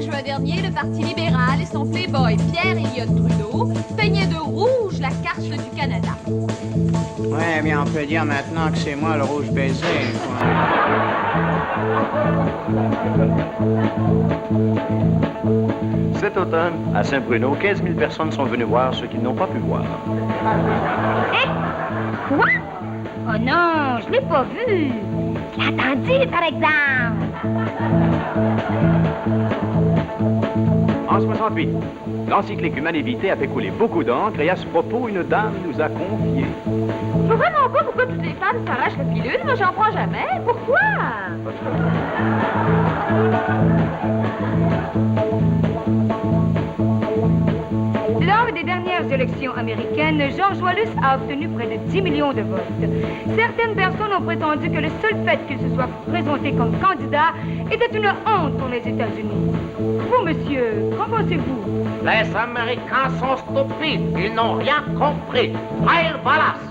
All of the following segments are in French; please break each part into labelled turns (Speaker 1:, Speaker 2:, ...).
Speaker 1: 5 juin dernier, le Parti libéral et son playboy Pierre Elliott Trudeau peignaient de rouge la carte du Canada.
Speaker 2: Ouais, bien, on peut dire maintenant que c'est moi le rouge baisé.
Speaker 3: Cet automne, à Saint-Bruno, 15 000 personnes sont venues voir ce qu'ils n'ont pas pu voir.
Speaker 4: Hein? Quoi? Oh non, je l'ai pas vu. L'attendu, par exemple.
Speaker 3: En 68, l'encyclique Humanité a fait couler beaucoup d'encre et à ce propos, une dame nous a confié.
Speaker 1: Je vois vraiment pas pourquoi toutes les femmes s'arrachent la pilule. Moi, j'en prends jamais. Pourquoi?
Speaker 5: Lors des dernières élections américaines, George Wallace a obtenu près de 10 millions de votes. Certaines personnes ont prétendu que le seul fait qu'il se soit présenté comme candidat était une honte pour les États-Unis. Vous, monsieur, qu'en pensez-vous?
Speaker 6: Les Américains sont stupides. Ils n'ont rien compris. Hail Wallace!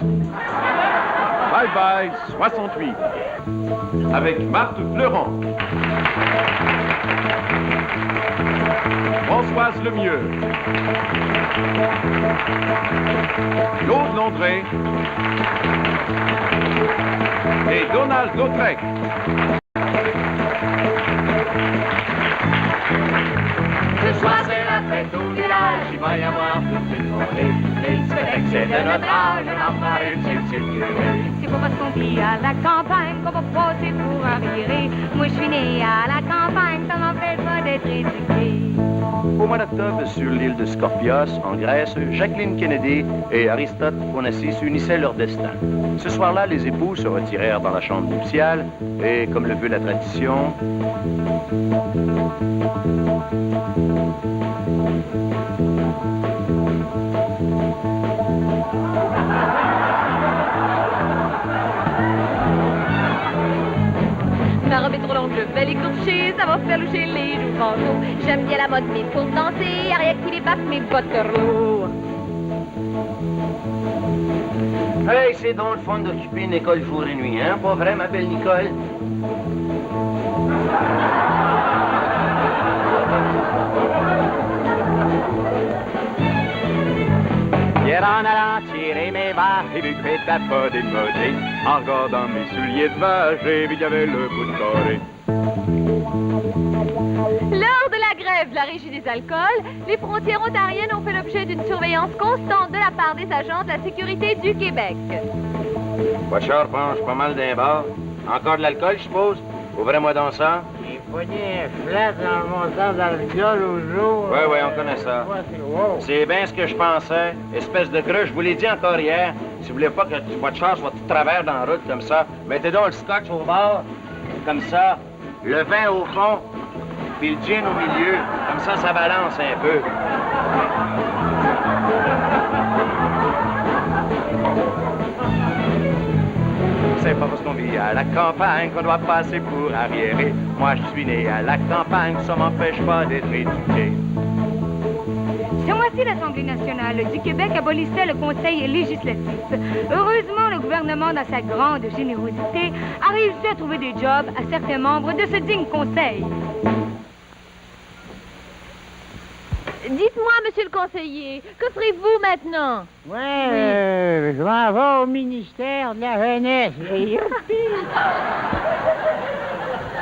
Speaker 3: Bye bye, 68. Avec Marthe Fleurant. Françoise Lemieux. Claude Landré. Et Donald Lautrec.
Speaker 6: Ce soir, c'est la fête au village. Il va y avoir toute une journée. Les discothèques de notre âge. On va parler de circuler.
Speaker 5: C'est pas parce qu'on vit à la campagne qu'on va passer pour arriéré. Moi, je suis né à la campagne, ça m'empêche pas d'être éduqué.
Speaker 3: Au mois d'octobre, sur l'île de Scorpios, en Grèce, Jacqueline Kennedy et Aristote Onassis unissaient leur destin. Ce soir-là, les époux se retirèrent dans la chambre nuptiale et, comme le veut la tradition,
Speaker 1: Ma robe est trop longue, je vais l'écorcher, ça va faire loucher les joues fantômes. J'aime bien la mode, mais pour danser, rien qui dépasse mes bottes lourdes.
Speaker 2: Hey, c'est donc le fun d'occuper une école jour et nuit, hein? Pas vrai, ma belle Nicole?
Speaker 3: hier en allant tirer mes barres, j'ai vu que t'as pas démodé. En regardant mes souliers de vache, j'ai vu qu'il y avait le bout de carré.
Speaker 1: Lors de la grève de la Régie des alcools, les frontières ontariennes ont fait l'objet d'une surveillance constante de la part des agents de la sécurité du Québec.
Speaker 2: Watcher penche pas mal d'un bar. Encore de l'alcool, je suppose? Ouvrez-moi donc ça.
Speaker 6: J'ai pogné un flat dans le montant d'alcool au jour.
Speaker 2: Ouais, on connaît ça. C'est bien ce que je pensais. Espèce de grue, je vous l'ai dit encore hier. Si vous voulez pas que votre char soit tout travers dans la route comme ça, mettez donc le scotch au bord, comme ça, le vin au fond, puis le gin au milieu. Comme ça balance un peu.
Speaker 3: C'est pas parce qu'on vit à la campagne qu'on doit passer pour arriéré. Moi, je suis né à la campagne, ça m'empêche pas d'être éduqué.
Speaker 5: Ce mois-ci, l'Assemblée nationale du Québec abolissait le Conseil législatif. Heureusement, le gouvernement, dans sa grande générosité, a réussi à trouver des jobs à certains membres de ce digne conseil.
Speaker 1: Dites-moi, monsieur le conseiller, que ferez-vous maintenant?
Speaker 6: Ouais, je m'en vais au ministère de la Jeunesse.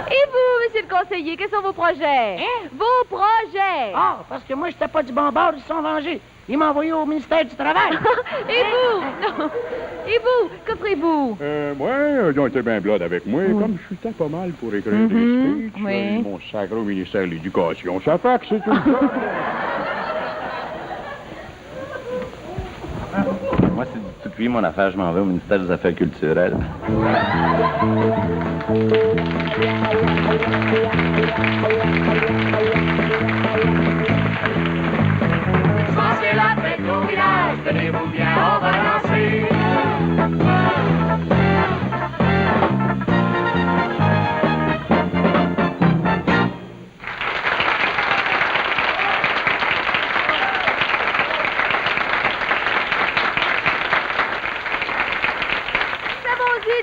Speaker 1: Et vous, monsieur le conseiller, quels sont vos projets?
Speaker 6: Hein?
Speaker 1: Vos projets!
Speaker 6: Ah, parce que moi, j'étais pas du bon bord, ils se sont vengés. Ils m'ont envoyé au ministère du Travail.
Speaker 1: Et vous? Non. Et vous, que ferez-vous?
Speaker 7: Moi, ils ont été bien blood avec moi. Comme je suis pas mal pour écrire des speeches,
Speaker 1: oui.
Speaker 7: ils m'ont sacré au ministère de l'Éducation. Ça fait que c'est tout ça.
Speaker 3: Moi, c'est depuis mon affaire, je m'en vais au ministère des Affaires culturelles.
Speaker 6: C'est la fête au village, tenez-vous bien, on va danser.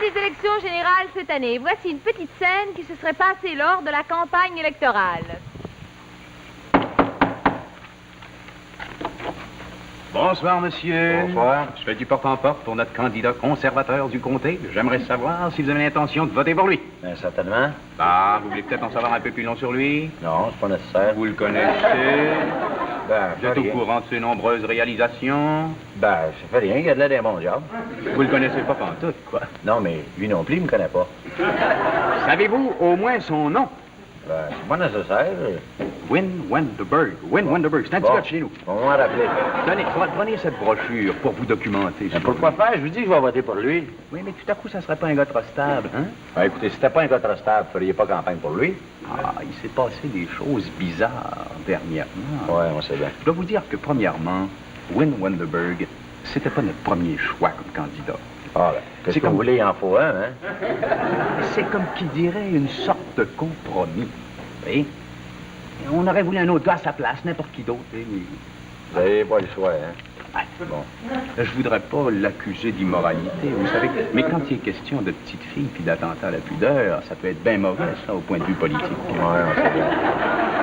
Speaker 1: Des élections générales cette année. Voici une petite scène qui se serait passée lors de la campagne électorale.
Speaker 8: Bonsoir, monsieur.
Speaker 2: Bonsoir.
Speaker 8: Je fais du porte-en-porte pour notre candidat conservateur du comté. J'aimerais savoir si vous avez l'intention de voter pour lui.
Speaker 2: Bien, certainement.
Speaker 8: Bah, vous voulez peut-être en savoir un peu plus long sur lui?
Speaker 2: Non, c'est pas nécessaire.
Speaker 8: Vous le connaissez?
Speaker 2: Ben,
Speaker 8: Vous êtes au courant de ses nombreuses réalisations?
Speaker 2: Ben, ça fait rien, il a de l'air d'un bon job.
Speaker 8: Vous le connaissez pas pantoute, quoi.
Speaker 2: Non, mais lui non plus, il me connaît pas.
Speaker 8: Savez-vous au moins son nom?
Speaker 2: Ben, c'est pas nécessaire.
Speaker 8: Win Wenderberg. Win Wenderberg, c'est un petit gars de chez nous.
Speaker 2: On va m'en rappeler.
Speaker 8: Prenez cette brochure pour vous documenter.
Speaker 2: Mais pourquoi faire? Je vous dis que je vais voter pour lui.
Speaker 8: Oui, mais tout à coup, ça serait pas un gars trop stable, hein?
Speaker 2: Ben, écoutez, si c'était pas un gars trop stable, vous feriez pas campagne pour lui.
Speaker 8: Ah, il s'est passé des choses bizarres dernièrement.
Speaker 2: Ouais, on sait bien.
Speaker 8: Je dois vous dire que, premièrement, Win Wenderberg, c'était pas notre premier choix comme candidat.
Speaker 2: Ah, ben, qu'est-ce que vous voulez, il en faut un, hein?
Speaker 8: C'est comme qui dirait une sorte de compromis. Oui? On aurait voulu un autre gars à sa place, n'importe qui d'autre.
Speaker 2: Vous n'avez pas le choix, hein?
Speaker 8: Ouais, bon. Je voudrais pas l'accuser d'immoralité, vous savez, mais quand il est question de petites filles puis d'attentat à la pudeur, ça peut être bien mauvais, ça, au point de vue politique.
Speaker 2: Ouais, on sait bien.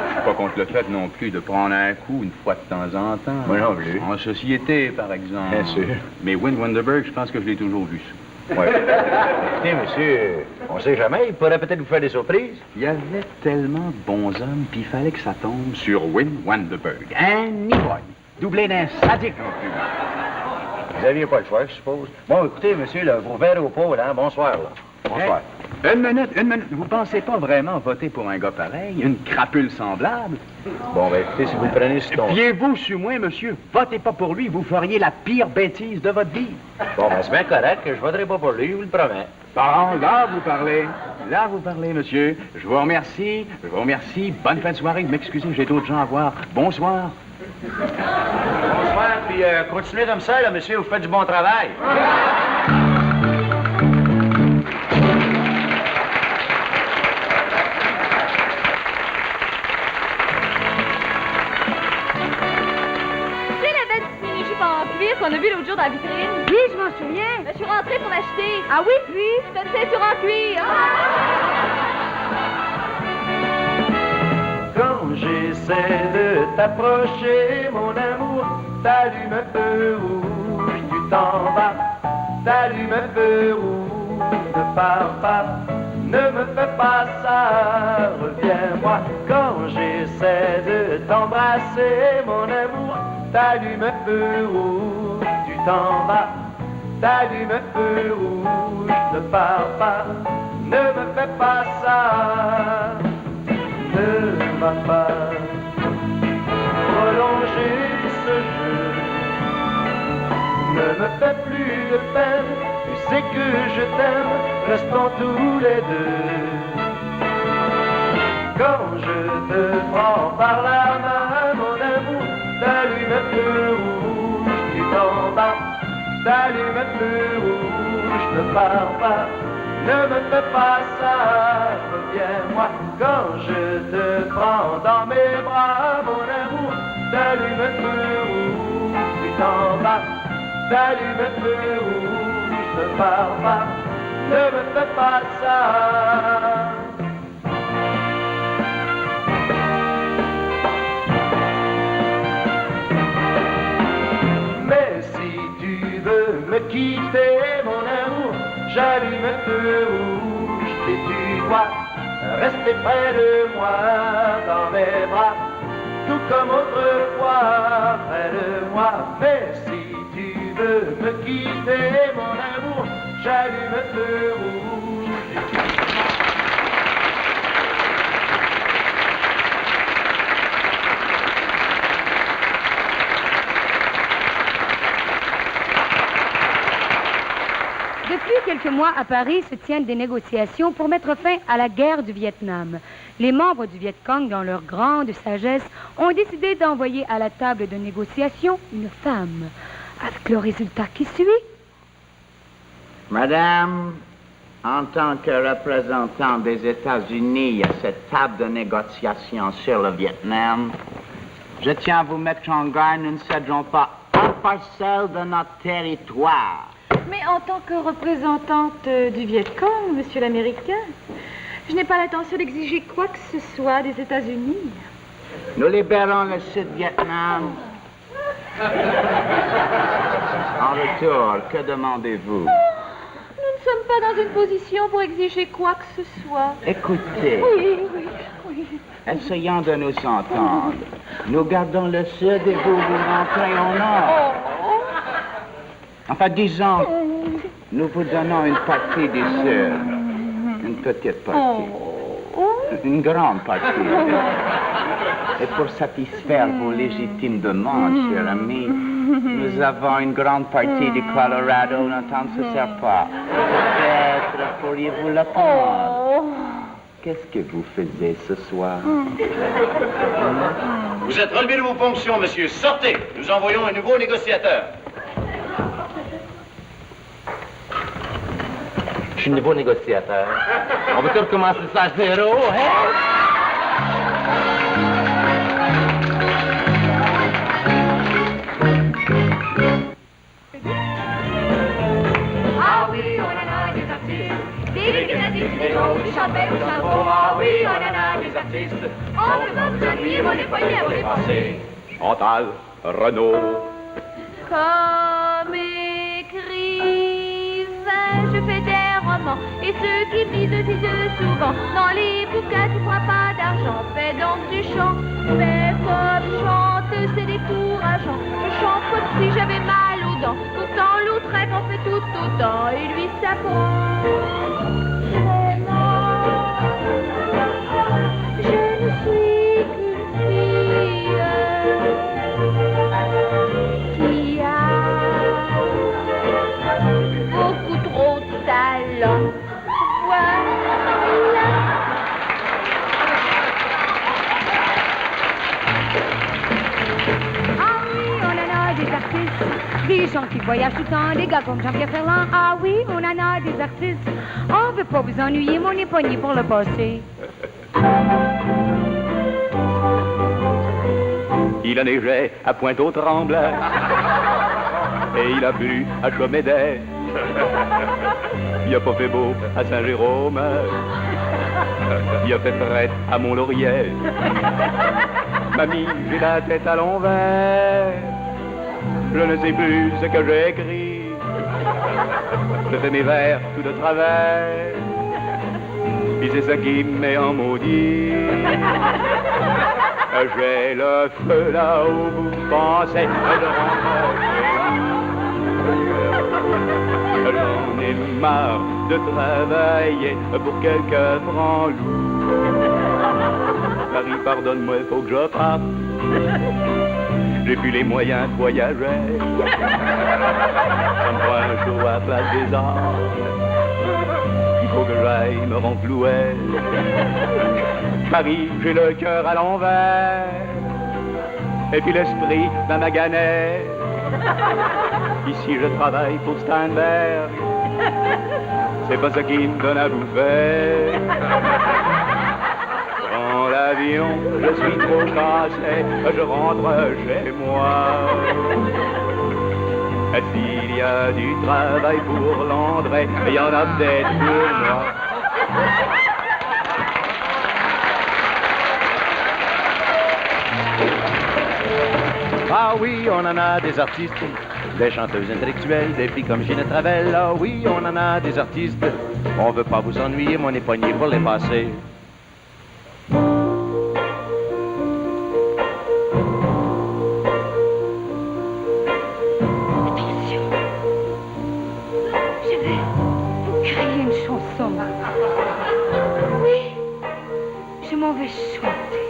Speaker 8: Je suis pas contre le fait non plus de prendre un coup une fois de temps en temps.
Speaker 2: Moi non plus.
Speaker 8: En société, par exemple.
Speaker 2: Bien sûr.
Speaker 8: Mais Win Wenderberg, je pense que je l'ai toujours vu ça.
Speaker 2: Ouais. Écoutez, monsieur, on sait jamais, il pourrait peut-être vous faire des surprises.
Speaker 8: Il y avait tellement de bons hommes, puis il fallait que ça tombe sur Win Wenderberg. Un ivrogne, doublé d'un sadique en plus.
Speaker 2: Vous aviez pas le choix, je suppose. Bon, écoutez, monsieur, là, vous verrez au pot, là. Bonsoir, là. Bonsoir.
Speaker 8: Hey, une minute. Vous pensez pas vraiment voter pour un gars pareil, une crapule semblable?
Speaker 2: Bon, ben, écoutez, si vous le prenez sur ton...
Speaker 8: Fiez-vous sur moi, monsieur. Votez pas pour lui, vous feriez la pire bêtise de votre vie.
Speaker 2: Bon, ben, c'est bien correct, je voterai pas pour lui, je vous le promets.
Speaker 8: Bon, là, vous parlez. Là, vous parlez, monsieur. Je vous remercie. Bonne fin de soirée. M'excusez, j'ai d'autres gens à voir. Bonsoir.
Speaker 2: Bonsoir, puis continuez comme ça, là, monsieur, vous faites du bon travail.
Speaker 1: Qu'on a vu l'autre jour dans la vitrine.
Speaker 5: Oui, je m'en souviens.
Speaker 1: Je suis rentrée pour l'acheter.
Speaker 5: Ah oui, puis?
Speaker 1: C'est une ceinture en cuir.
Speaker 6: Quand j'essaie de t'approcher, mon amour, t'allumes un feu rouge, tu t'en vas. T'allumes un feu rouge de papa. Ne me fais pas ça, reviens-moi. Quand j'essaie de t'embrasser, mon amour, t'allumes un feu rouge, tu t'en vas. T'allumes un feu rouge de papa. Ne me fais pas ça. Ne va pas prolonger ce jeu. Ne me fais plus de peine, tu sais que je t'aime, restons tous les deux. Quand je te prends par la main, mon amour, t'allumes un feu rouge, tu t'en vas. T'allumes un feu rouge, ne pars pas. Ne me fais pas ça, reviens-moi. Quand je te prends dans mes bras, mon amour, t'allumes un feu rouge, tu t'en vas. T'allumes un feu rouge, ne pars pas. Ne me fais pas ça. Mais si tu veux me quitter, mon amour, j'allume un feu rouge et tu dois rester près de moi dans mes bras, tout comme autrefois près de moi. Mais si tu veux me quitter, mon amour, j'allume un feu rouge et tu dois...
Speaker 5: Depuis quelques mois, à Paris se tiennent des négociations pour mettre fin à la guerre du Vietnam. Les membres du Viet Cong, dans leur grande sagesse, ont décidé d'envoyer à la table de négociation une femme. Avec le résultat qui suit.
Speaker 9: Madame, en tant que représentant des États-Unis à cette table de négociation sur le Vietnam, je tiens à vous mettre en garde, nous ne céderons pas un parcelle de notre territoire.
Speaker 1: Mais en tant que représentante du Viet Cong, monsieur l'Américain, je n'ai pas l'intention d'exiger quoi que ce soit des États-Unis.
Speaker 9: Nous libérons le Sud-Vietnam. En retour, que demandez-vous?
Speaker 1: Nous ne sommes pas dans une position pour exiger quoi que ce soit.
Speaker 9: Écoutez,
Speaker 1: Oui.
Speaker 9: essayons de nous entendre. Nous gardons le sud et vous rentrez au nord. Enfin, disons, nous vous donnons une partie du sud. Une petite partie. Une grande partie. Et pour satisfaire vos légitimes demandes, cher ami, nous avons une grande partie du Colorado dont on ne se sert pas. Peut-être pourriez-vous la prendre. Qu'est-ce que vous faisiez ce soir?
Speaker 3: Vous êtes relevé de vos fonctions, monsieur. Sortez! Nous envoyons un nouveau négociateur.
Speaker 2: Je suis nouveau négociateur. On veut-tu recommencer ça à zéro, hein?
Speaker 1: Ah oui, on en a des artistes. Des grenadistes, des gros, des chambelles au chapeau. Ah oui, on en a des artistes. On peut pas vous ennuyer, on est poignets, on est passés.
Speaker 7: Chantal, Renaud.
Speaker 1: Comme écrivain, je fais des romans. Et ceux qui me disent souvent, dans les bouquins, tu feras pas d'argent. Fais donc du chant. Fais comme chanteuse, c'est décourageant. Je chante comme si j'avais mal aux dents. Pourtant, l'outrette en fait tout autant. Et lui, ça prend. Vraiment, je ne suis qu'une fille qui a beaucoup trop de talent. Voilà.
Speaker 5: Ah oui, on en a des artistes, des gens qui voyagent tout le temps, des gars comme Jean-Pierre Ferland. Ah oui, on en a des artistes. On veut pas vous ennuyer, mais on est pogné pour le passé.
Speaker 3: Il a neigé à Pointe-aux-Tremblay et il a plu à Chaumédé. Il a pas fait beau à Saint-Jérôme. Il a fait fret à Mont-Laurier. Mamie, j'ai la tête à l'envers. Je ne sais plus ce que j'ai écrit. Je fais mes vers tout de travers. Et c'est ça qui me met en maudit. J'ai le feu là où vous pensez. J'en ai marre de travailler pour quelques francs loups. Marie, pardonne-moi, il faut que je parte. J'ai plus les moyens de voyager. Ça me prend un show à la place des arts. Il faut que j'aille me renflouer. Marie, j'ai le cœur à l'envers. Et puis l'esprit dans ma ganette. Ici, je travaille pour Steinberg. C'est pas ça qui me donne à bouffer. Dans l'avion, je suis trop cassé, je rentre chez moi. Et s'il y a du travail pour Landré, il y en a peut-être pour moi. Ah oui, on en a des artistes, des chanteuses intellectuelles, des filles comme Ginette Ravel. Ah oui, on en a des artistes. On veut pas vous ennuyer, mais on est poigné pour les passer.
Speaker 5: Attention, je vais vous créer une chanson. Oui, je m'en vais chanter.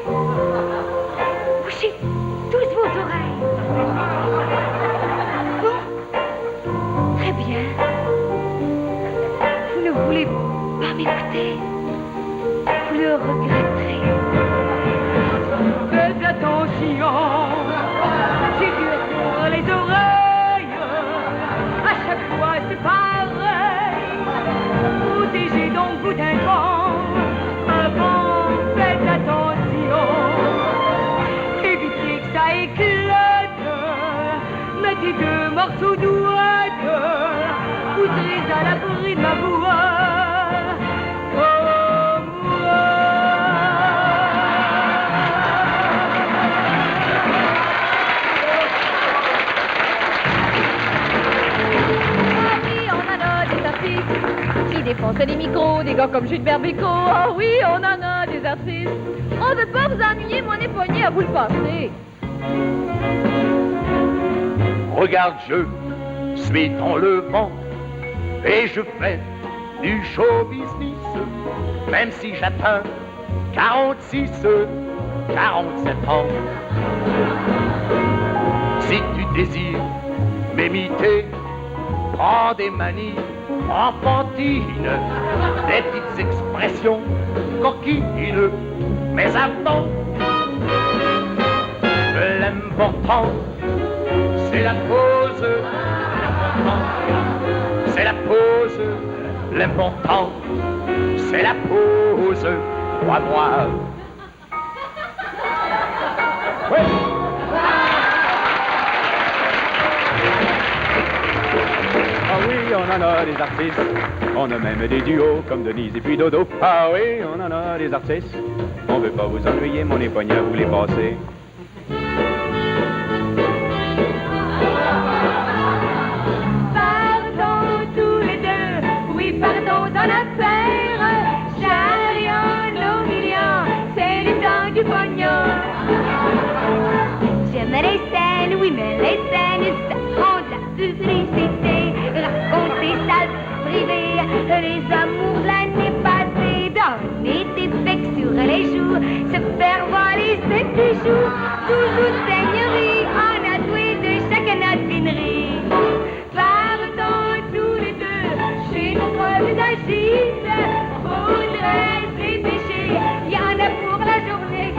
Speaker 5: Bouchez tous vos oreilles. Bon, très bien. Vous ne voulez pas m'écouter. Vous le regretterez. Faites attention, j'ai dur pour les oreilles. À chaque fois c'est pareil. Protégez donc vos tympans. Avant, faites attention. Évitez que ça éclate. Mettez 2 morceaux d'ouate. Vous serez à l'abri de ma voix.
Speaker 1: les micros, des gars comme Gilbert Bécaud. Oh oui, on en a des artistes. On veut pas vous ennuyer, mon époigné, à vous le passer.
Speaker 3: Regarde, je suis dans le vent et je fais du show business, même si j'atteins 46, 47 ans. Si tu désires m'imiter, prends des manies enfantines, des petites expressions coquines, mais avant, l'important, c'est la pause. C'est la pause. L'important, c'est la pause. Crois-moi. Oui.
Speaker 8: Ah oui, on en a des artistes. On a même des duos comme Denise et puis Dodo. Ah oui, on en a des artistes. On veut pas vous ennuyer, mon époigné, à vous les passer.
Speaker 1: Partons tous les deux, oui, partons en affaires. Chariot, nos millions, c'est le temps du pognon.
Speaker 4: J'aime les scènes, oui, mais les scènes, ça prend de la publicité. Raconter sa privée, les amours de l'année passée. Donner des becs sur les joues, se faire voler ses bijoux. Toujours seigneurie, en a doué de chaque nadinerie. Partons tous les deux chez notre visagiste. Faudrait se dépêcher, y en a pour la journée.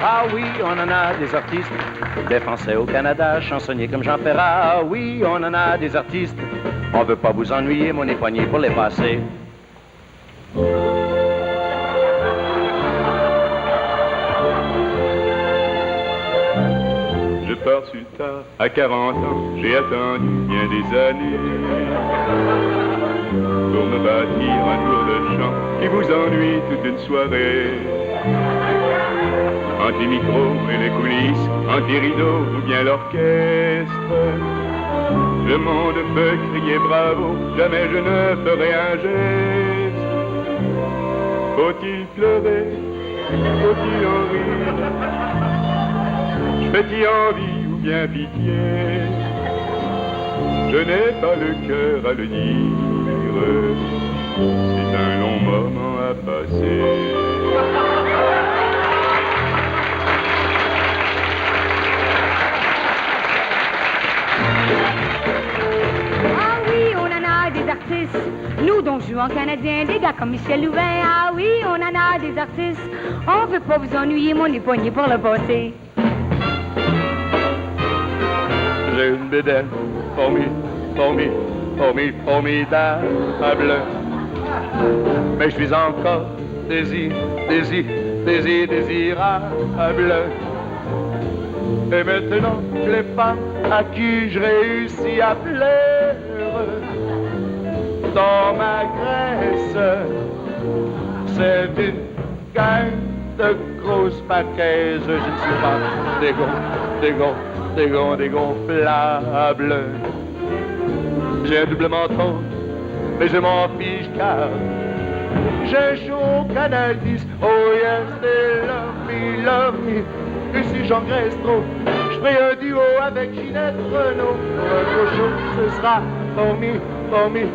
Speaker 3: Ah oui, on en a des artistes, des Français au Canada, chansonniers comme Jean Ferrat. Ah oui, on en a des artistes. On veut pas vous ennuyer, mon époigné, pour les passer.
Speaker 7: Je pars sur le tas, à 40 ans, j'ai attendu bien des années pour me bâtir un tour de chant qui vous ennuie toute une soirée. Entre les micros et les coulisses, entre les rideaux ou bien l'orchestre, le monde peut crier bravo, jamais je ne ferai un geste. Faut-il pleurer? Faut-il en rire? Fais-il envie ou bien pitié? Je n'ai pas le cœur à le dire, c'est un long moment à passer.
Speaker 5: Ah oui, on en a des artistes. Nous, dont jouent en canadien, des gars comme Michel Louvain. Ah oui, on en a des artistes. On veut pas vous ennuyer, mon époigné, pour le passer.
Speaker 3: J'ai une bédaine formidable. Mais je suis encore désirable. Et maintenant, les femmes à qui je réussis à plaire dans ma Grèce, c'est une gang de grosses paquaises. Je ne suis pas dégonflable. J'ai un double menton, mais je m'en fiche car j'ai un chaud Canal 10. Oh yes, they love me. Et si j'engraisse trop, je ferai un duo avec Ginette Renault. Pour un gros show, ce sera formidable.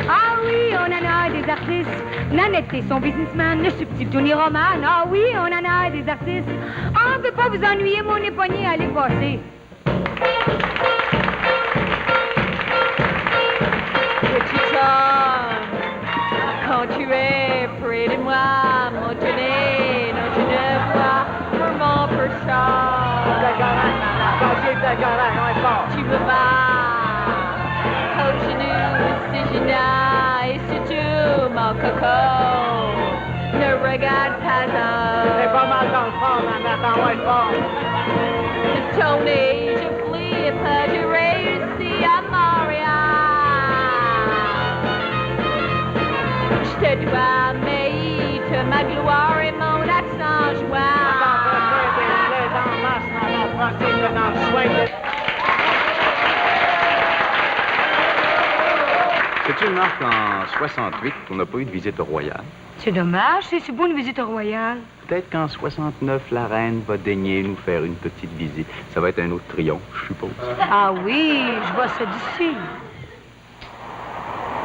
Speaker 5: Ah oui, on en a des artistes. Nanette et son businessman, le subtil Tony Roman. Ah oui, on en a des artistes. On veut pas vous ennuyer, mon époigné, allez passer.
Speaker 1: Petit Tom, quand tu es près de moi, mon tenez, non, je ne vois vraiment pour ça. Tu me bats aux genoux, c'est génial, et surtout, mon coco, ne regarde pas ça.
Speaker 9: C'est pas mal dans le fond, ma mère, t'en être fort.
Speaker 1: Tony, je flippe, je réussis à marrer. doigts, mais ma gloire et mon accent joie.
Speaker 3: C'est une marque en 68 qu'on n'a pas eu de visite royale.
Speaker 5: C'est dommage, c'est si beau une visite royale.
Speaker 3: Peut-être qu'en 69, la reine va daigner nous faire une petite visite. Ça va être un autre triomphe, je suppose.
Speaker 5: Ah oui, je vois ça d'ici.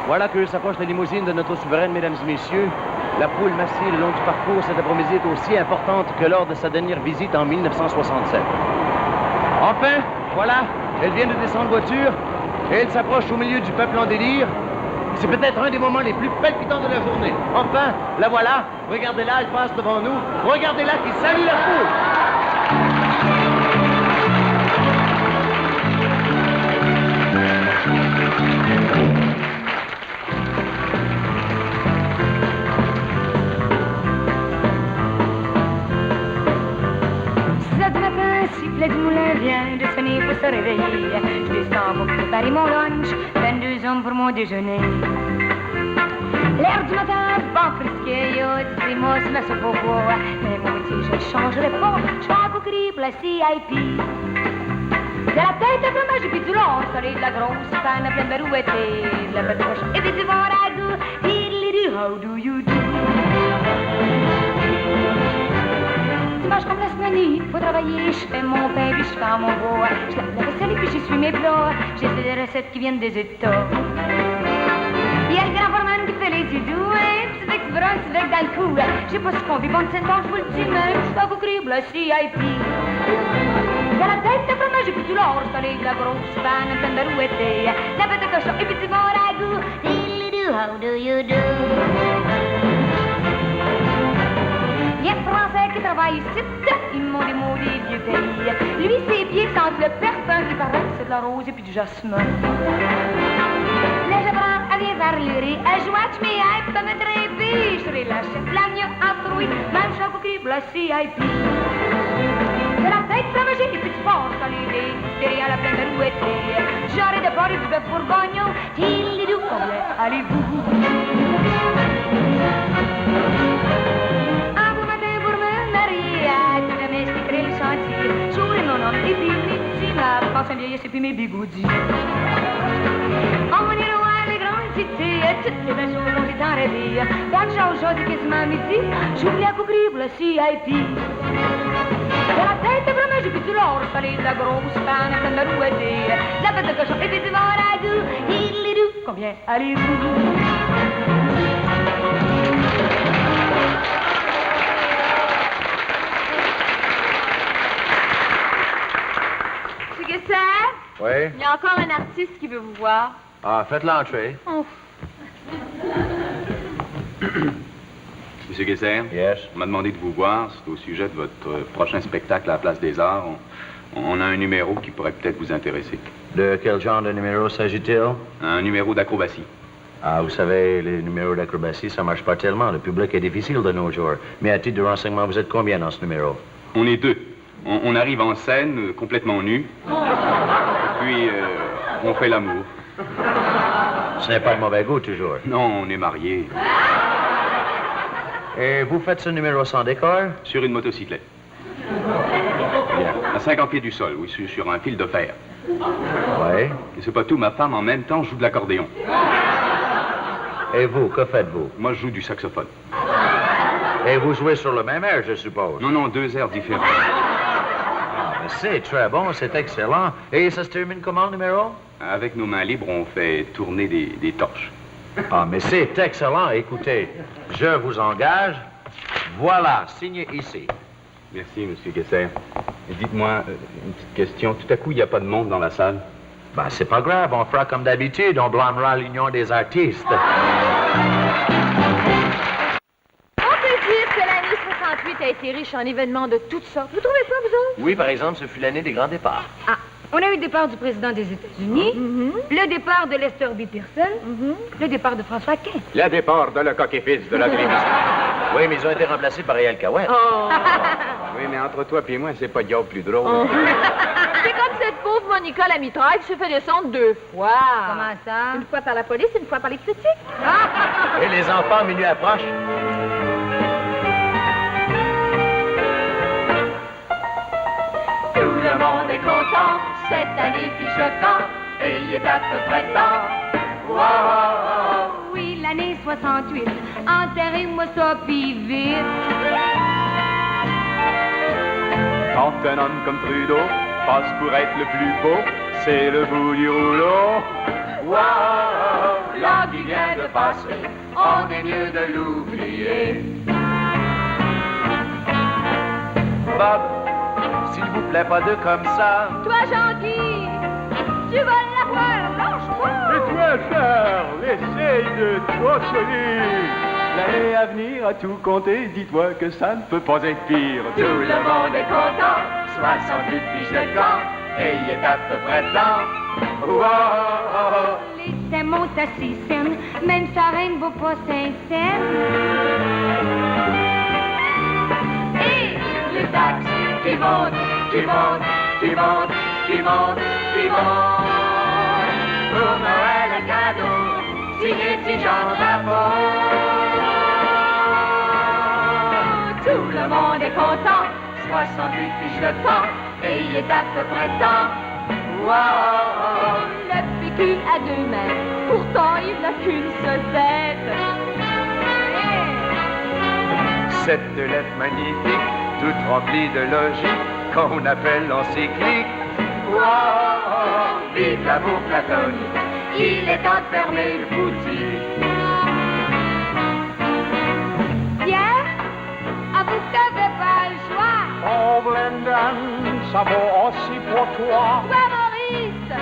Speaker 3: Voilà que s'approche la limousine de notre souveraine, mesdames et messieurs. La foule massée le long du parcours cet après-midi est aussi importante que lors de sa dernière visite en 1967. Enfin, voilà, elle vient de descendre voiture et elle s'approche au milieu du peuple en délire. C'est peut-être un des moments les plus palpitants de la journée. Enfin, la voilà. Regardez-la, elle passe devant nous. Regardez-la qui salue la foule.
Speaker 5: Sifflet du moulin vient de sonner pour se réveiller. Je descends pour préparer mon lunch, 22 hommes pour mon déjeuner. L'air du matin, bon frisquet, yo, dis-moi si ma soupe au bois. Mais mon métier, je ne changerai pas, je fais un coup crible, la CIP. De la tête à fromage et puis du long, soleil de la grosse panne pleine de rouettes, de la pâte de cochon et puis du bon ragoût. Diddly-doo, how do you do? Dimanche comme la semaine, faut travailler, je fais mon pain puis je fais mon bois. Je lave la vaisselle et puis j'essuie mes plats. J'essaie des recettes qui viennent des États. Il y a le grand foreman qui fait les idous, un petit bec brun, un petit bec dans le cou. Je sais pas ce qu'on vit, bon de Saint-Ange, je vous le dis même, je fais vous crible, la CIP. Dans la tête de fromage et puis du lard, soleil de la grosse panne pleine de rouettes, la pâte de cochon et puis du bon ragoût. Diddly-doo, how do you do? Il y a Français qui travaille ici, ils m'ont des maudits vieux pays. Lui, ses pieds sentent le parfum qui paraît que c'est de la rose et puis du jasmin. Là, je prends à bien vers le riz, à joie, mes hype, pas me dréper. Je serai la chef, la mieux entourée, même chaque crible, la CIP. De la tête flamagée et puis du porc salé, derrière la pleine de rouettes. J'aurai de bord et du bœuf bourgognon, diddly-doo, combien allez-vous? J'aurai mon homme et puis midi, ma pense à vieillesse et puis mes bigoudis. On est loin les grandes cités, toutes les belles choses dont j'ai tant rêvé. Bonne chose, j'ose quasiment midi, j'oublie à couvrir le CIP. De la tête de fromage et puis du lard, salé de la grosse panne pleine de rouettes, la pâte de cochon et puis du bon ragoût. Diddly-doo, combien allez-vous?
Speaker 3: Oui?
Speaker 1: Il y a encore un artiste qui veut vous voir.
Speaker 3: Ah, faites l'entrée.
Speaker 1: Oh.
Speaker 3: Monsieur Guesser? Yes? On m'a demandé de vous voir. C'est au sujet de votre prochain spectacle à la Place des Arts. On a un numéro qui pourrait peut-être vous intéresser. De quel genre de numéro s'agit-il? Un numéro d'acrobatie. Ah, vous savez, les numéros d'acrobatie, ça marche pas tellement. Le public est difficile de nos jours. Mais à titre de renseignement, vous êtes combien dans ce numéro? On est deux. On arrive en scène, complètement nus, puis on fait l'amour. Ce n'est pas de mauvais goût, toujours. Non, on est mariés. Et vous faites ce numéro sans décor? Sur une motocyclette. Bien. À 50 pieds du sol, oui, sur un fil de fer. Oui. Et c'est pas tout, ma femme, en même temps, joue de l'accordéon. Et vous, que faites-vous? Moi, je joue du saxophone. Et vous jouez sur le même air, je suppose? Non, non, deux airs différents. C'est très bon, c'est excellent. Et ça se termine comment, le numéro? Avec nos mains libres, on fait tourner des torches. Ah, mais c'est excellent. Écoutez, je vous engage. Voilà, signez ici. Merci, Monsieur Guesser. Dites-moi, une petite question. Tout à coup, il n'y a pas de monde dans la salle? Ben, c'est pas grave. On fera comme d'habitude. On blâmera l'Union des artistes.
Speaker 1: A été riche en événements de toutes sortes. Vous trouvez pas, vous autres?
Speaker 3: Oui, par exemple, ce fut l'année des grands départs.
Speaker 5: Ah, on a eu le départ du président des États-Unis, le départ de Lester B. Pearson, le départ de François Quint.
Speaker 8: Le départ de le coq et fils de la télévision.
Speaker 3: Oui, mais ils ont été remplacés par Réal Cahouette.
Speaker 1: Oh!
Speaker 8: Oui, mais entre toi et moi, c'est pas diable plus drôle.
Speaker 1: Oh. C'est comme cette pauvre Monica la mitraille se fait descendre 2 fois.
Speaker 5: Comment ça?
Speaker 1: Une fois par la police, une fois par les critiques.
Speaker 3: Et les enfants, minuit approche.
Speaker 1: Tout le monde est content, cette année fiche le camp, et il est à peu près temps. Wow.
Speaker 5: Oui, l'année 68. Enterrez-moi ça, puis vite.
Speaker 8: Quand un homme comme Trudeau passe pour être le plus beau, c'est le bout du rouleau.
Speaker 1: Wow, l'an qui vient de passer, on est mieux de l'oublier.
Speaker 3: Bob, s'il vous plaît, pas de comme ça.
Speaker 1: Toi, Jean-Guy, tu vas l'avoir, lâche pas.
Speaker 8: Et toi, Charles, essaye de te consoler. L'année à venir a tout compté, dis-toi que ça ne peut pas être pire.
Speaker 1: Tout le monde est content, 68 fiches de camp, et il est à peu près temps. Wow.
Speaker 5: Les thèmes montent à 6 cents, même sa reine vaut pas 5 cents.
Speaker 1: Et les taxes qui montent, qui montent, qui montent, qui montent, qui montent. Pour Noël, un cadeau, signé petit Jean Lafont. Tout le monde est content, 68 fiches de temps, et il est à peu près temps. Wow. Le PQ à 2 mains, pourtant il n'a qu'une sosette.
Speaker 3: Cette lettre magnifique, toute remplie de logique, qu'on appelle l'encyclique.
Speaker 1: Wow. Vive l'amour platonique, il est temps de fermer le boutique.
Speaker 5: Pierre, avoue que t'avais pas le choix.
Speaker 8: Oh, Brendan, ça vaut aussi pour toi.
Speaker 1: Toi, Maurice,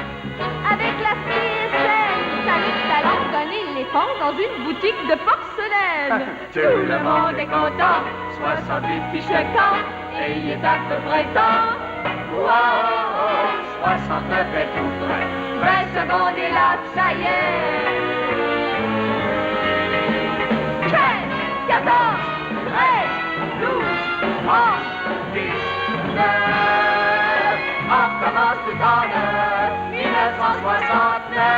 Speaker 1: avec la CSN, t'avais le talent de donner l'éléphant dans une boutique de porcelaine. Tout le monde est content, 68 fiches de camp, et il est à peu près temps. Wow, 69 est tout près, 20 secondes et là, ça y est. 15, 14, 13, 12, 11, 10, 9. On recommence tout en neuf, 1969.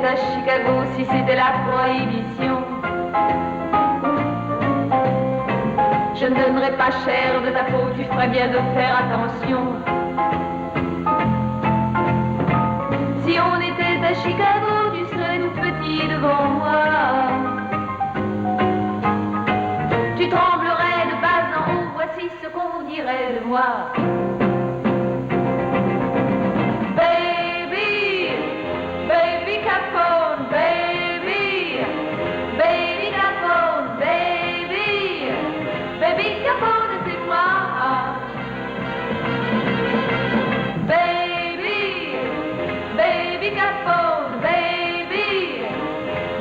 Speaker 1: À Chicago, si c'était la prohibition, je ne donnerais pas cher de ta peau, tu ferais bien de faire attention. Si on était à Chicago, tu serais tout petit devant moi. Tu tremblerais de bas en haut, voici ce qu'on dirait de moi. Capone, baby, baby Capone, baby, baby Capone, c'est moi. Baby, baby Capone, baby,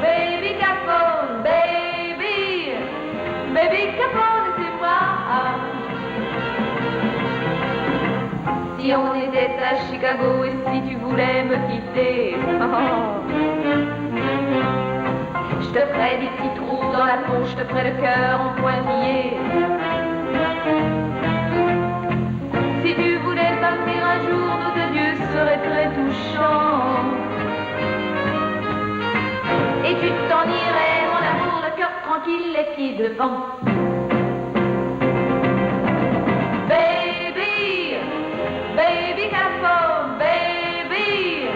Speaker 1: baby Capone, baby, baby Capone, c'est moi. Si on était à Chicago et si tu voulais me quitter, je te ferais des petits trous dans la peau, je te ferais le cœur en pointillé. Si tu voulais partir un jour, nos deux yeux seraient très touchés. touchant. Et tu t'en irais, mon amour, le cœur tranquille, les pieds devant. Baby, baby Capone, baby,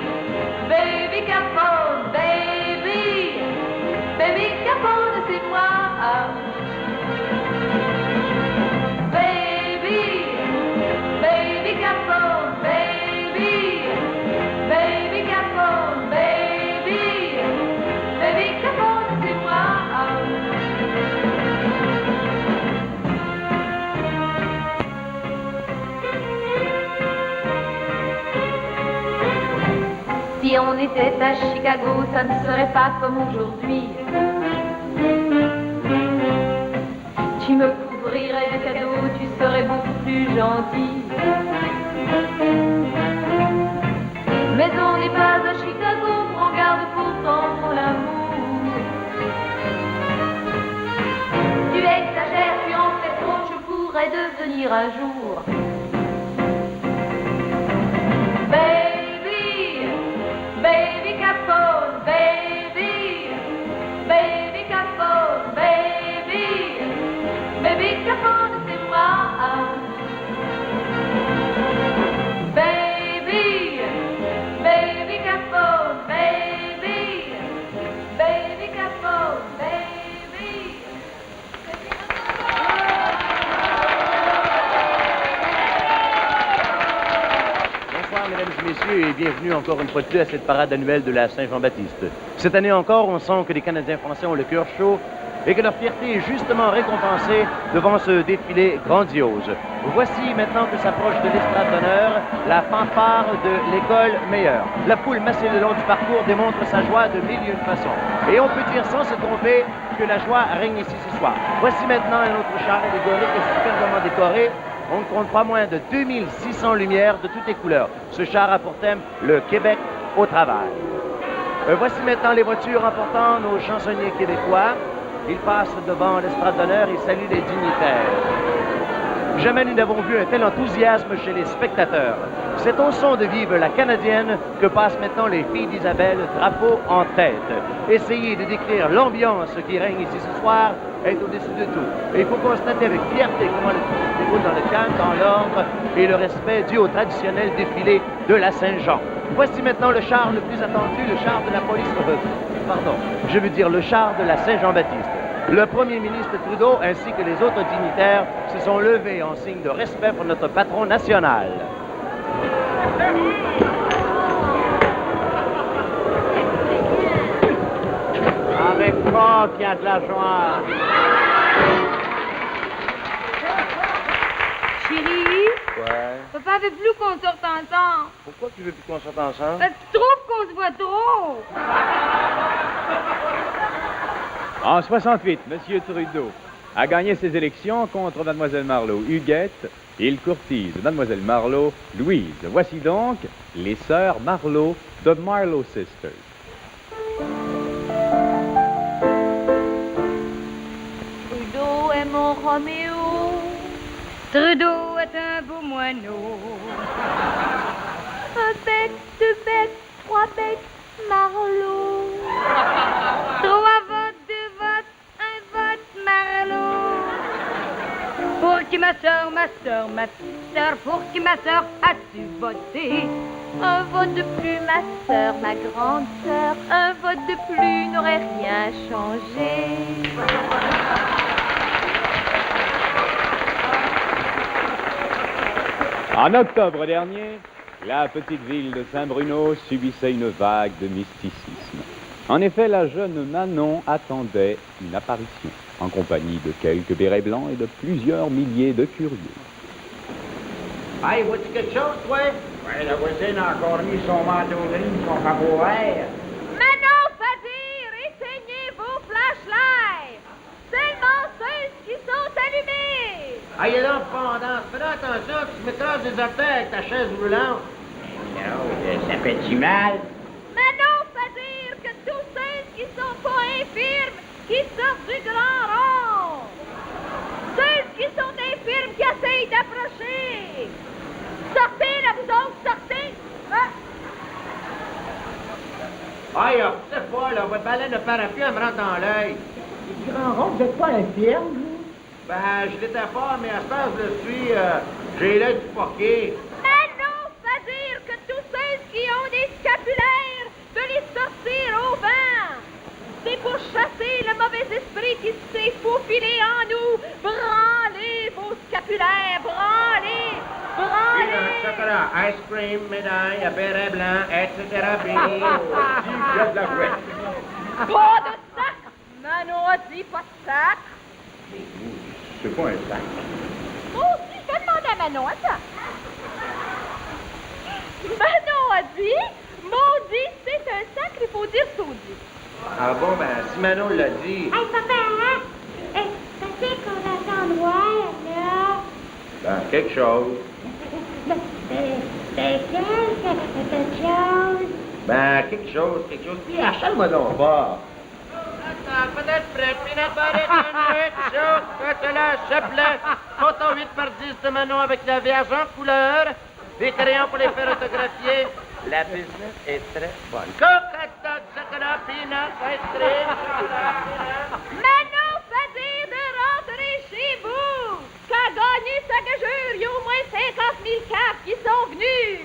Speaker 1: baby Capone, baby, baby Capone, c'est moi. Baby, baby Capone, baby, baby Capone, baby, baby Capone, c'est moi. Si on était à Chicago, ça ne serait pas comme aujourd'hui. Tu me couvrirais de cadeaux, tu serais beaucoup plus gentil. Mais on n'est pas à Chicago, prends garde pourtant mon amour. Tu exagères, tu en fais trop, je pourrais devenir un jour. Baby, baby Capone, baby, baby Capone, baby, baby Capone, c'est moi. Baby, baby Capone, baby, baby Capone, baby, baby
Speaker 3: Bonsoir, mesdames et messieurs, et bienvenue encore une fois de plus à cette parade annuelle de la Saint-Jean-Baptiste. Cette année encore, on sent que les Canadiens français ont le cœur chaud et que leur fierté est justement récompensée devant ce défilé grandiose. Voici maintenant que s'approche de l'estrade d'honneur la fanfare de l'école meilleure. La foule massée le long du parcours démontre sa joie de mille et une façons. Et on peut dire sans se tromper que la joie règne ici ce soir. Voici maintenant un autre char allégorique superbement décoré. On ne compte pas moins de 2600 lumières de toutes les couleurs. Ce char a pour thème le Québec au travail. Voici maintenant les voitures emportant nos chansonniers québécois. Ils passent devant l'estrade d'honneur et saluent les dignitaires. Jamais nous n'avons vu un tel enthousiasme chez les spectateurs. C'est au son de Vive la Canadienne que passent maintenant les filles d'Isabelle, drapeau en tête. Essayez de décrire l'ambiance qui règne ici ce soir est au-dessus de tout. Et il faut constater avec fierté comment le tout se déroule dans le calme, dans l'ordre et le respect dû au traditionnel défilé de la Saint-Jean. Voici maintenant le char le plus attendu, le char de la police, je veux dire le char de la Saint-Jean-Baptiste. Le premier ministre Trudeau ainsi que les autres dignitaires se sont levés en signe de respect pour notre patron national.
Speaker 9: Avec moi qu'il y a de la joie.
Speaker 5: Chérie,
Speaker 3: Ouais.
Speaker 5: papa veut plus qu'on sorte ensemble.
Speaker 3: Pourquoi tu veux plus qu'on sorte ensemble?
Speaker 5: Parce que tu trouves qu'on se voit trop.
Speaker 8: En 68, M. Trudeau a gagné ses élections contre Mlle Marleau Huguette. Il courtise Mlle Marleau Louise. Voici donc les sœurs Marleau, The Marleau Sisters.
Speaker 1: Trudeau est mon Roméo.
Speaker 5: Trudeau est un beau moineau.
Speaker 1: Un bec, deux becs, trois becs, Marleau.
Speaker 5: Trois votes, deux votes, un vote, Marleau. Pour qui ma sœur, ma petite sœur, pour qui ma sœur as-tu voté?
Speaker 1: Un vote de plus, ma sœur, ma grande sœur. Un vote de plus n'aurait rien changé.
Speaker 8: En octobre dernier, la petite ville de Saint-Bruno subissait une vague de mysticisme. En effet, la jeune Manon attendait une apparition, en compagnie de quelques bérets blancs et de plusieurs milliers de curieux.
Speaker 9: Hey, vois-tu quelque chose, toi? Ouais, la voisine a encore mis son manteau gris, son capot vert.
Speaker 1: Manon Fadir, éteignez vos flashlights. Seulement ceux qui sont allumés.
Speaker 9: Hey, là, pendant, fais attention, tu m'écrases des affaires avec ta chaise roulante. Non, ça fait-tu mal?
Speaker 1: Manon Fadir, que tous ceux qui sont pas infirmes, qui sortent du grand rond. Ceux qui sont infirmes, qui essayent d'approcher. Sortez, là, vous autres, sortez. Ah.
Speaker 2: Aïe, c'est pas, là, votre baleine de parapluie, elle me rentre dans l'œil.
Speaker 10: Grand rond, vous n'êtes pas infirme, vous?
Speaker 2: Ben, je l'étais pas, mais à ce temps, je le suis, j'ai l'œil du poquet.
Speaker 1: Mais non, ça veut dire que tous ceux qui ont des scapulaires, de les sortir au vent. C'est pour chasser le mauvais esprit qui s'est faufilé en nous. Branlez vos scapulaires, branlez, branlez.
Speaker 2: Chocolat, ice cream, médaille, béret blanc, etc. Il y a de la fouette.
Speaker 1: Pas de sac. Manon a dit pas de sac.
Speaker 2: C'est pas un sac.
Speaker 1: Moi aussi, je vais demander à Manon, attends. Manon a dit, maudit, c'est un sac, il faut dire saudit.
Speaker 2: Ah bon, ben, si Manon l'a dit.
Speaker 4: Hey, papa, hein? Ça fait qu'on attend noir, là.
Speaker 2: Ben, quelque chose.
Speaker 4: C'est quelque chose.
Speaker 2: Ben, quelque chose. Puis, achète-moi donc pas. Attends, peut-être prêt. Peanut butter, quelque chose. Que cela, s'il te plaît. Photo 8 par 10 de Manon avec la vierge en couleur. Des crayons pour les faire autographier. La business est très bonne. Coca-Cola, chocolat, peanut, ice cream, chocolat, peanut.
Speaker 1: Manon fait dire de rentrer chez vous. Qu'a gagné sa gageure, il y a au moins 50 000 caps qui sont venus.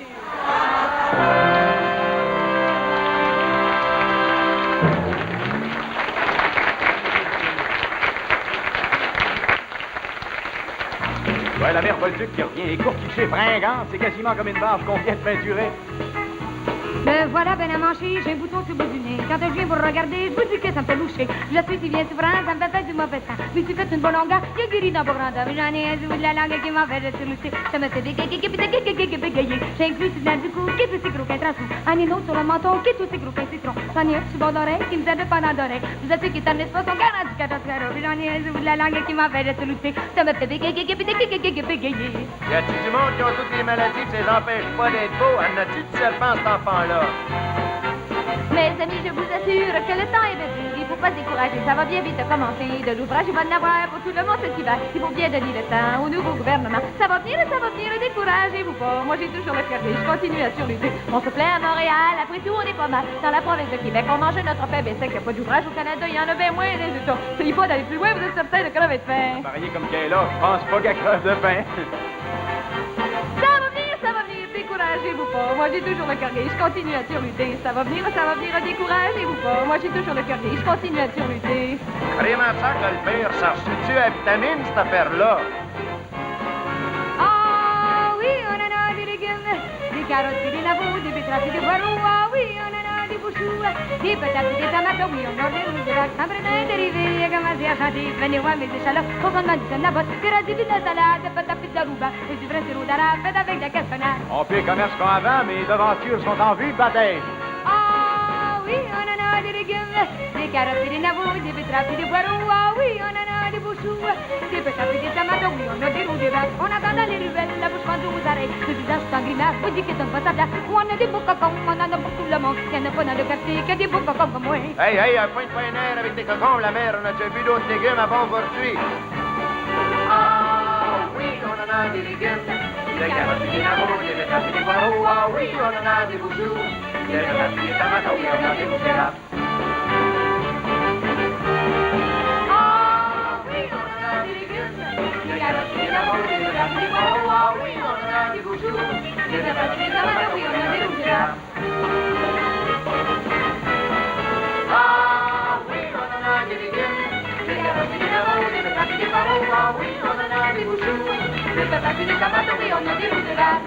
Speaker 8: Ouais, la mère Bolduc qui revient écourtichée, fringante, c'est quasiment comme une barge qu'on vient de peinturer.
Speaker 5: Me voilà ben à manger, j'ai un bouton sur le bout du nez. Quand je viens vous regarder, je vous dis que ça me fait loucher. Je suis si bien souffrant, ça me fait du mauvais temps. Oui, tu fais une bonne longueur, il y a guéri dans vos grandeurs. J'en ai un bout de la langue qui m'en fait rester loucher. Ça me fait bégayer. J'ai inclus sur du cou, qui est aussi gros qu'un trasou. Un éno sur le menton, qui est aussi gros qu'un citron. J'en ai un sur le bord d'oreille, qui me servait pendant d'oreille. Vous êtes ceux qui t'en pas son garant du catastrophe. J'en ai un bout de la langue qui m'en fait rester loucher. Ça me fait bégayer.
Speaker 2: Y a-t-il du monde qui ont toutes les maladies qui les empêchent pas d'être beaux? En a-tu du serpent, cet enfant-là?
Speaker 1: Mes amis, je vous assure que le temps est de dire. Il ne faut pas se décourager. Ça va bien vite commencer. De l'ouvrage, il va en avoir pour tout le monde ce qui va. Il faut bien donner le temps au nouveau gouvernement. Ça va venir, découragez-vous pas. Moi, j'ai toujours le cœur. Je continue à surlutter. On se plaint à Montréal. Après tout, on est pas mal. Dans la province de Québec, on mangeait notre pain. Ben, c'est qu'il n'y a pas d'ouvrage au Canada. Il y en a bien moins. Résultat. Il faut d'aller plus loin. Vous êtes certain de crever de faim.
Speaker 8: Marié comme qu'elle est là, je pense pas qu'elle crève de faim.
Speaker 1: Ça va venir, découragez-vous pas. Moi, j'ai toujours le cœur gai, je continue à surlutter. Ça va venir, découragez-vous pas. Moi, j'ai toujours le cœur gai, je continue à surlutter.
Speaker 2: Vraiment ça que le pire, ça reçut-tu à vitamine, cette affaire-là?
Speaker 5: Ah oui, on en a des légumes, des carottes et des navots, des betteraves et des poireaux. Ah oui, on en a des bouchous, des patates et des tomates. Oui, on a des rouges de lac, un brin dérivé, commencé à chanter. Venez voir mes échalotes, au fondement du nabotte, des radis de la salade, des patates de rouba, et du vrai sirop d'arabe, fait avec de la cassonade.
Speaker 8: On fait commerce comme avant, mais les devantures sont en vue de bataille.
Speaker 5: Ah oui, on en a des légumes, des carottes et des navots, des betteraves et des poireaux. Ah oui, on en a des bouchous, des patates et des tomates. Oui, on a des rouges de lac, on attend dans les ruelles, la bouche pendue aux oreilles, le visage sans grimace, vous dites que c'est pas sa place. On a des beaux cocons, on en a pour tout le monde. Il y en a pas dans le quartier que des beaux cocons comme moi.
Speaker 2: Hey, pointe pas un air avec tes cocons, la mère. On a déjà vu d'autres légumes avant aujourd'hui. Ah oui, on en a des légumes. Des carottes et des navots, des betteraves et des poireaux. Ah oui, on en a des bouchous. Des patates et des tomates. Oui, on a des rouges de lac. Ah oui, on en a des légumes. Des carottes et des navots, des betteraves et des poireaux. Ah oui, on en a des bouchous. Des patates et des tomates. Oui, on a des rouges de lac. Ah oui, on en a des légumes. Des carottes et des navots, des betteraves et des poireaux. Ah oui, on en a des bouchous. Des patates et des tomates. Oui, on a des rouges de lac.